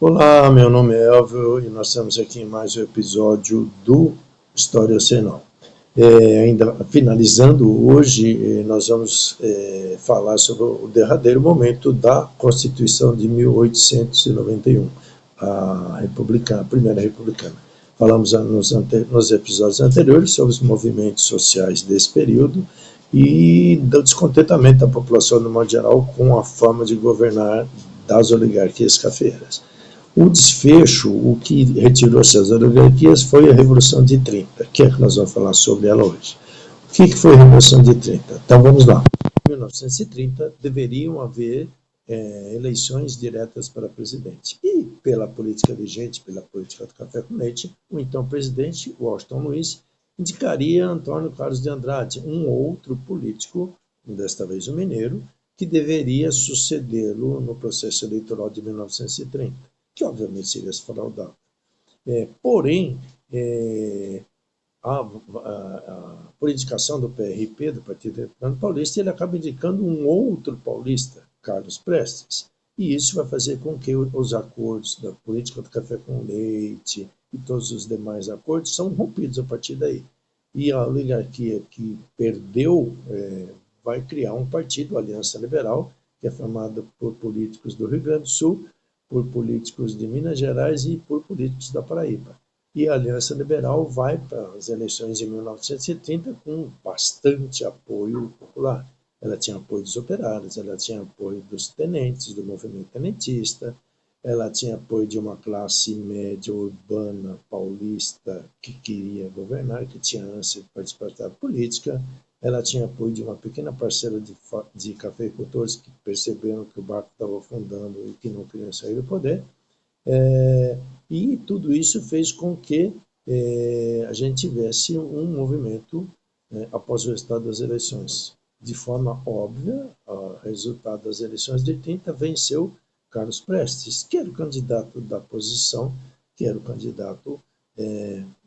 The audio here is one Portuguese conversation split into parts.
Olá, meu nome é Elvio e nós estamos aqui em mais um episódio do História Ocenal. Ainda finalizando hoje, nós vamos falar sobre o derradeiro momento da Constituição de 1891, a Primeira Republicana. Falamos nos episódios anteriores sobre os movimentos sociais desse período e do descontentamento da população, no modo geral, com a forma de governar das oligarquias cafeeiras. O desfecho, o que retirou essas oligarquias foi a Revolução de 30, que é que nós vamos falar sobre ela hoje. O que foi a Revolução de 30? Então vamos lá. Em 1930 deveriam haver eleições diretas para presidente. E pela política vigente, pela política do café com leite, o então presidente, Washington Luiz, indicaria Antônio Carlos de Andrade, um outro político, desta vez um mineiro, que deveria sucedê-lo no processo eleitoral de 1930, que obviamente seria fraudado. Porém, por indicação do PRP, do Partido Republicano Paulista, ele acaba indicando um outro paulista, Carlos Prestes. E isso vai fazer com que os acordos da política do café com leite e todos os demais acordos são rompidos a partir daí. E a oligarquia que perdeu vai criar um partido, a Aliança Liberal, que é formado por políticos do Rio Grande do Sul, por políticos de Minas Gerais e por políticos da Paraíba. E a Aliança Liberal vai para as eleições de 1930 com bastante apoio popular. Ela tinha apoio dos operários, ela tinha apoio dos tenentes, do movimento tenentista, ela tinha apoio de uma classe média urbana paulista que queria governar, que tinha ânsia de participar da política, ela tinha apoio de uma pequena parcela de cafeicultores que perceberam que o barco estava afundando e que não queriam sair do poder. E tudo isso fez com que a gente tivesse um movimento após o resultado das eleições. De forma óbvia, o resultado das eleições de 30 venceu Carlos Prestes, que era o candidato da oposição, que era o candidato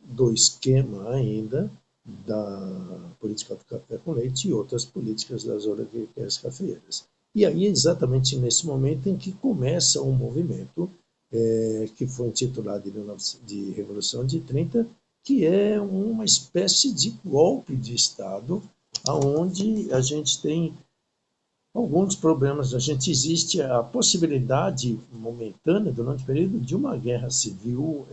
do esquema ainda da política do café com leite e outras políticas das oligarquias cafeeiras. E aí é exatamente nesse momento em que começa um movimento que foi intitulado de Revolução de 30, que é uma espécie de golpe de Estado, onde a gente tem alguns problemas. Existe a possibilidade momentânea, durante o período, de uma guerra civil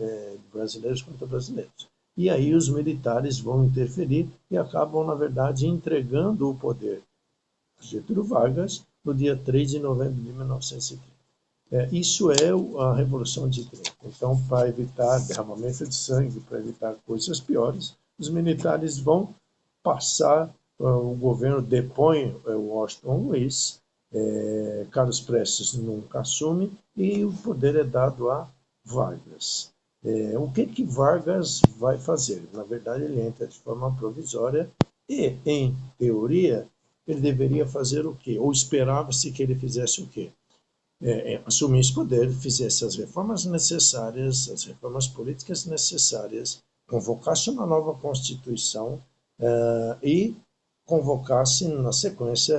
brasileiros contra brasileiros. E aí os militares vão interferir e acabam, na verdade, entregando o poder a Getúlio Vargas no dia 3 de novembro de 1930. Isso é a Revolução de 30. Então, para evitar derramamento de sangue, para evitar coisas piores, os militares vão passar, o governo depõe Washington Luiz, Carlos Prestes nunca assume, e o poder é dado a Vargas. O que Vargas vai fazer? Na verdade, ele entra de forma provisória e, em teoria, ele deveria fazer o quê? Ou esperava-se que ele fizesse o quê? Assumisse poder, fizesse as reformas necessárias, as reformas políticas necessárias, convocasse uma nova Constituição e convocasse, na sequência,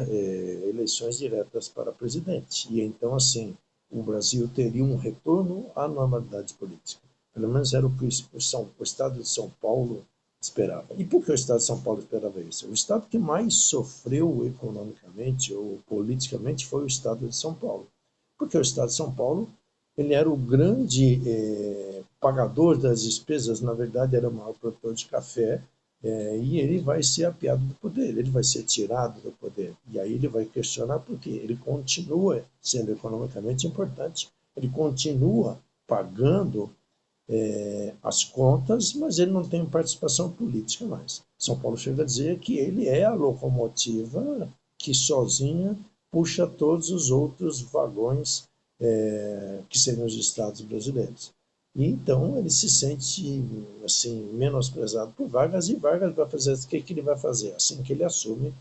eleições diretas para presidente. E então, assim, o Brasil teria um retorno à normalidade política. Pelo menos era o que o Estado de São Paulo esperava. E por que o Estado de São Paulo esperava isso? O Estado que mais sofreu economicamente ou politicamente foi o Estado de São Paulo. Porque o Estado de São Paulo ele era o grande pagador das despesas, na verdade era o maior produtor de café, e ele vai ser apeado do poder, ele vai ser tirado do poder. E aí ele vai questionar por quê? Ele continua sendo economicamente importante, ele continua pagando as contas, mas ele não tem participação política mais. São Paulo chega a dizer que ele é a locomotiva que sozinha puxa todos os outros vagões que seriam os estados brasileiros. E então ele se sente assim menosprezado por Vargas, e Vargas vai fazer o que ele vai fazer? Assim que ele assume,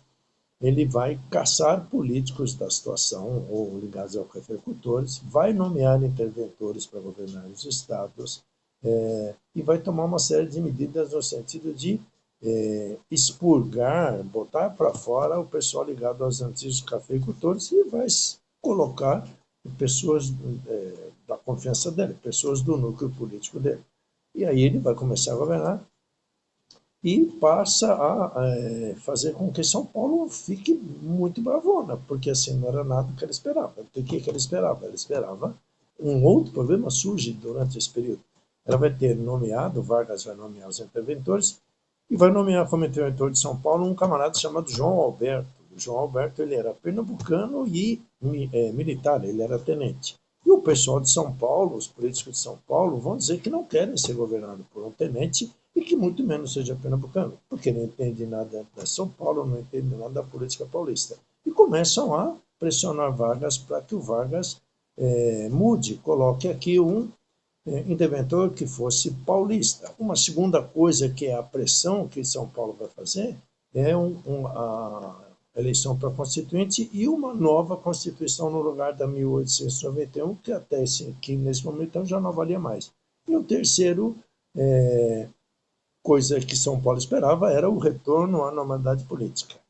ele vai caçar políticos da situação ou ligados aos cafeicultores, vai nomear interventores para governar os estados e vai tomar uma série de medidas no sentido de expurgar, botar para fora o pessoal ligado aos antigos cafeicultores e vai colocar pessoas da confiança dele, pessoas do núcleo político dele. E aí ele vai começar a governar e passa a fazer com que São Paulo fique muito bravona, porque assim não era nada que ele esperava. O que ele esperava? Ele esperava um outro problema surge durante esse período. Ela vai ter nomeado, Vargas vai nomear os interventores, e vai nomear como interventor de São Paulo um camarada chamado João Alberto. O João Alberto ele era pernambucano e militar, ele era tenente. E o pessoal de São Paulo, os políticos de São Paulo, vão dizer que não querem ser governados por um tenente e que muito menos seja pernambucano, porque não entende nada da São Paulo, não entende nada da política paulista. E começam a pressionar Vargas para que o Vargas mude, coloque aqui um interventor que fosse paulista. Uma segunda coisa que é a pressão que São Paulo vai fazer é a eleição para constituinte e uma nova constituição no lugar da 1891, que até aqui nesse momento já não valia mais. E o terceiro coisa que São Paulo esperava era o retorno à normalidade política.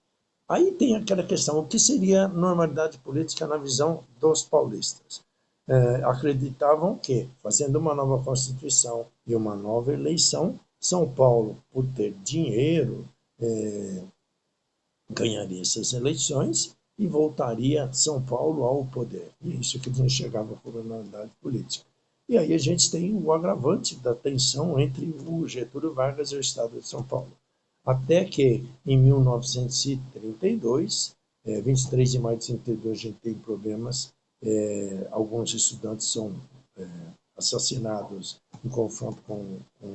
Aí tem aquela questão, o que seria normalidade política na visão dos paulistas? Acreditavam que, fazendo uma nova Constituição e uma nova eleição, São Paulo, por ter dinheiro, ganharia essas eleições e voltaria São Paulo ao poder. E isso que não chegava por normalidade política. E aí a gente tem o agravante da tensão entre o Getúlio Vargas e o Estado de São Paulo. Até que, em 1932, 23 de maio de 1932, a gente tem problemas. Alguns estudantes são assassinados em confronto com a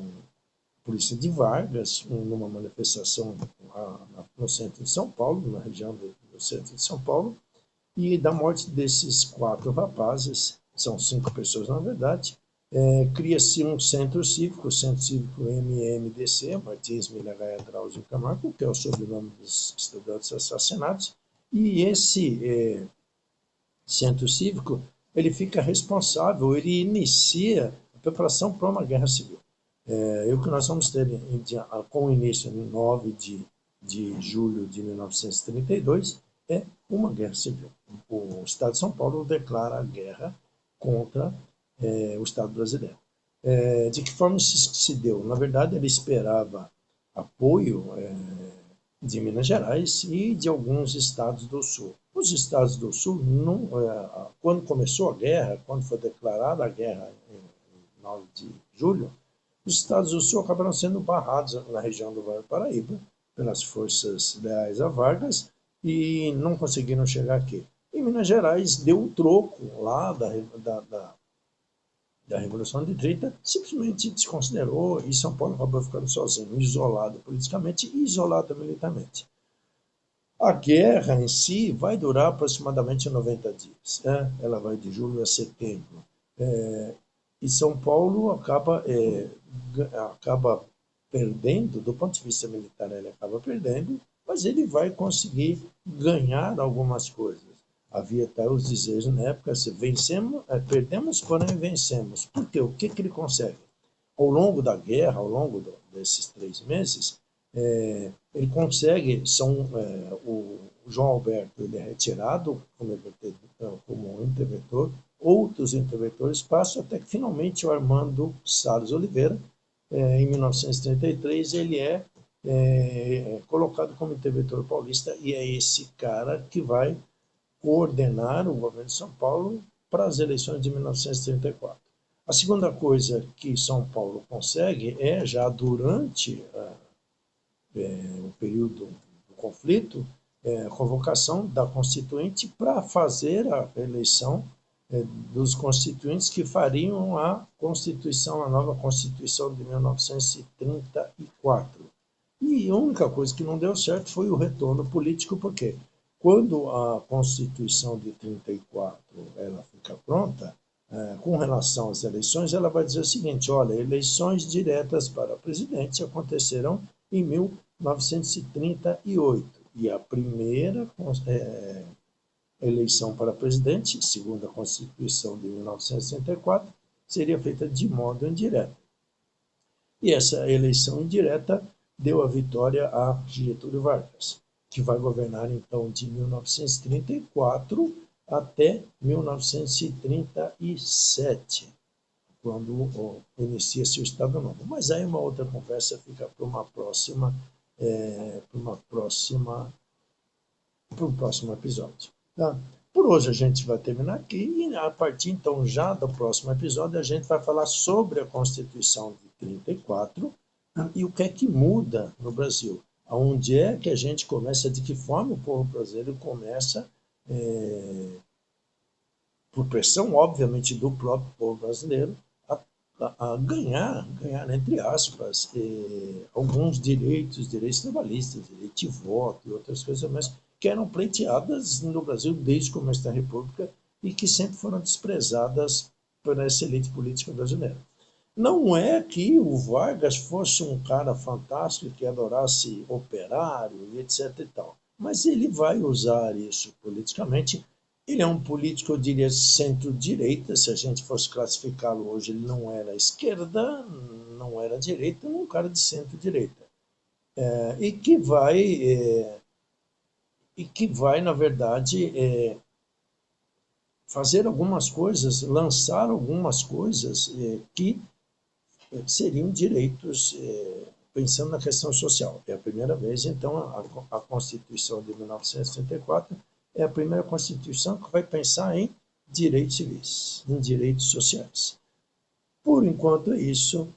polícia de Vargas, numa manifestação no centro de São Paulo, na região do centro de São Paulo, e da morte desses 4 rapazes, são 5 pessoas na verdade, cria-se um centro cívico, o Centro Cívico MMDC, Martins Milagaia Drauzio Camargo, que é o sobrenome dos estudantes assassinados, e esse centro cívico, ele fica responsável, ele inicia a preparação para uma guerra civil. O que nós vamos ter com o início em 9 de julho de 1932 é uma guerra civil. O Estado de São Paulo declara a guerra contra o Estado brasileiro. De que forma isso se deu? Na verdade, ele esperava apoio de Minas Gerais e de alguns estados do Sul. Os estados do Sul, quando começou a guerra, quando foi declarada a guerra em 9 de julho, os estados do Sul acabaram sendo barrados na região do Vale do Paraíba pelas forças leais a Vargas e não conseguiram chegar aqui. E Minas Gerais deu um troco lá da Revolução de 30, simplesmente desconsiderou e São Paulo acabou ficando sozinho, isolado politicamente e isolado militarmente. A guerra em si vai durar aproximadamente 90 dias. Ela vai de julho a setembro. E São Paulo acaba perdendo, do ponto de vista militar ele acaba perdendo, mas ele vai conseguir ganhar algumas coisas. Havia até os dizeres na época, se vencemos, perdemos, porém vencemos. Por quê? O que ele consegue? Ao longo da guerra, ao longo desses 3 meses, ele consegue, o João Alberto ele é retirado como interventor, outros interventores passam até que finalmente o Armando Salles Oliveira, em 1933, ele é colocado como interventor paulista e é esse cara que vai coordenar o governo de São Paulo para as eleições de 1934. A segunda coisa que São Paulo consegue é, já durante o período do conflito, a convocação da Constituinte para fazer a eleição dos constituintes que fariam a Constituição, a nova Constituição de 1934. E a única coisa que não deu certo foi o retorno político, porque quando a Constituição de 34 ela fica pronta, com relação às eleições, ela vai dizer o seguinte: olha, eleições diretas para presidente aconteceram em 1938 e a primeira eleição para presidente, segundo a Constituição de 1964, seria feita de modo indireto. E essa eleição indireta deu a vitória a Getúlio Vargas, que vai governar então de 1934 até 1937, quando inicia-se o Estado Novo. Mas aí uma outra conversa fica para uma próxima, para um próximo episódio. Tá? Por hoje a gente vai terminar aqui e a partir então já do próximo episódio a gente vai falar sobre a Constituição de 34 e o que é que muda no Brasil. Onde é que a gente começa, de que forma o povo brasileiro começa, por pressão, obviamente, do próprio povo brasileiro, a ganhar, entre aspas, alguns direitos trabalhistas, direito de voto e outras coisas, mas que eram pleiteadas no Brasil desde o começo da República e que sempre foram desprezadas por essa elite política brasileira. Não é que o Vargas fosse um cara fantástico que adorasse operário e etc e tal, mas ele vai usar isso politicamente. Ele é um político, eu diria, centro-direita, se a gente fosse classificá-lo hoje, ele não era esquerda, não era direita, um cara de centro-direita. E que vai, na verdade, fazer algumas coisas, lançar algumas coisas que seriam direitos, pensando na questão social. É a primeira vez, então, a Constituição de 1934 é a primeira Constituição que vai pensar em direitos civis, em direitos sociais. Por enquanto é isso.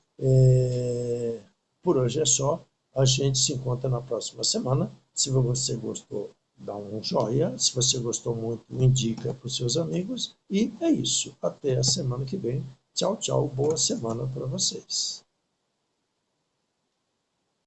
Por hoje é só. A gente se encontra na próxima semana. Se você gostou, dá um joinha. Se você gostou muito, indica para os seus amigos. E é isso. Até a semana que vem. Tchau, tchau. Boa semana para vocês.